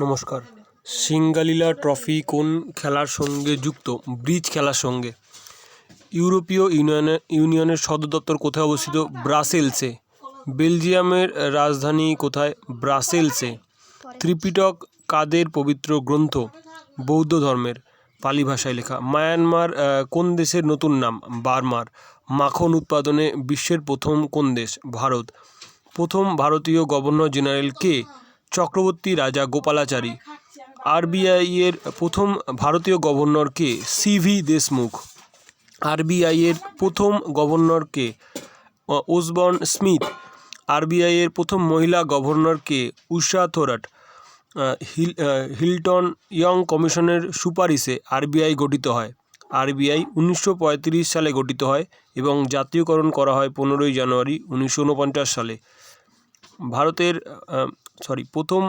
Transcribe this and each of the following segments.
নমস্কার। সিঙ্গালিলা ট্রফি কোন খেলার সঙ্গে যুক্ত? ব্রিজ খেলার সঙ্গে। ইউরোপীয় ইউনিয়নের সদর দপ্তর কোথায় অবস্থিত? ব্রাসেলসে। বেলজিয়ামের রাজধানী কোথায়? ব্রাসেলসে। ত্রিপিটক কাদের পবিত্র গ্রন্থ? বৌদ্ধ ধর্মের, পালি ভাষায় লেখা। মায়ানমার কোন দেশের নতুন নাম? বার্মার। মাখন উৎপাদনে বিশ্বের প্রথম কোন দেশ? ভারত। প্রথম ভারতীয় গভর্নর জেনারেল কে? চক্রবর্তী রাজা গোপালাচারী। আরবিআইয়ের প্রথম ভারতীয় গভর্নর কে? সিভি দেশমুখ। আরবিআইয়ের প্রথম গভর্নর কে? Osborne Smith. আরবিআইয়ের প্রথম মহিলা গভর্নর কে? উষা থোরাট। হিল্টন ইয়ং কমিশনের সুপারিশে আরবিআই গঠিত হয়। আরবিআই 1935 সালে গঠিত হয় এবং জাতীয়করণ করা হয় 15ই জানুয়ারি 1949 সালে। প্রথম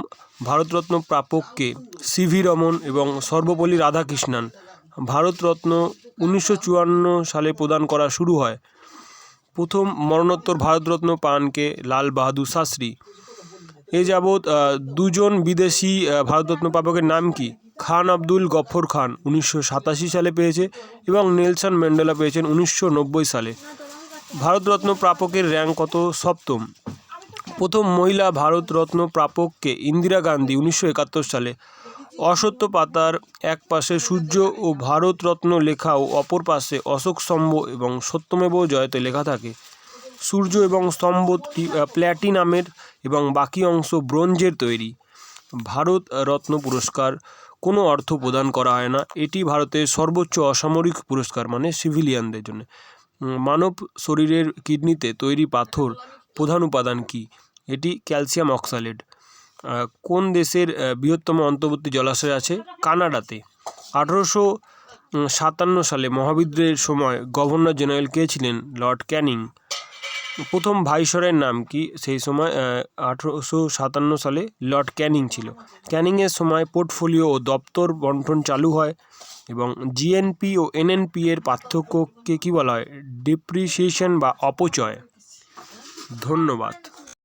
ভারতরত্ন প্রাপক কে? সিভি রমন এবং সর্বপল্লী রাধাকৃষ্ণন। ভারতরত্ন 1954 সালে প্রদান করা শুরু হয়। প্রথম মরণোত্তর ভারতরত্ন পান কে? লাল বাহাদুর শাস্ত্রী। এ যাবৎ দুজন বিদেশি ভারতরত্ন প্রাপকের নাম কি? খান আব্দুল গফর খান 1987 সালে পেয়েছে এবং নেলসন ম্যান্ডেলা পেয়েছেন 1990 সালে। ভারতরত্ন প্রাপকের র্যাঙ্ক কত? সপ্তম। প্রথম মহিলা ভারতরত্ন প্রাপক কে? ইন্দিরা গান্ধী 1971 সালে। অশ্বত্থ পাতার এক পাশে সূর্য ও ভারতরত্ন লেখা ও অপর পাশে অশোক স্তম্ভ এবং সত্যমেব জয়তে লেখা থাকে। সূর্য এবং স্তম্ভটি প্ল্যাটিনামের এবং বাকি অংশ ব্রোঞ্জের তৈরি। ভারত রত্ন পুরস্কার কোনো অর্থ প্রদান করা হয় না। এটি ভারতের সর্বোচ্চ অসামরিক পুরস্কার, মানে সিভিলিয়ানদের জন্য। মানব শরীরের কিডনিতে তৈরি পাথর প্রধান উপাদান কি? এটি ক্যালসিয়াম অক্সালেট। কোন দেশের বৃহত্তম অন্তর্বর্তী জলাশয় আছে? কানাডাতে। 1857 সালে মহাবিদ্রোহের সময় গভর্নর জেনারেল কে ছিলেন? লর্ড ক্যানিং। প্রথম ভাইসরয়ের নাম কি? সেই সময় 1857 সালে লর্ড ক্যানিং ছিল। ক্যানিংয়ের সময় পোর্টফোলিও ও দপ্তর বন্টন চালু হয় এবং জিএনপি ও এনএনপি এর পার্থক্যকে কী বলা হয়? ডেপ্রিসিয়েশন বা অপচয়। ধন্যবাদ।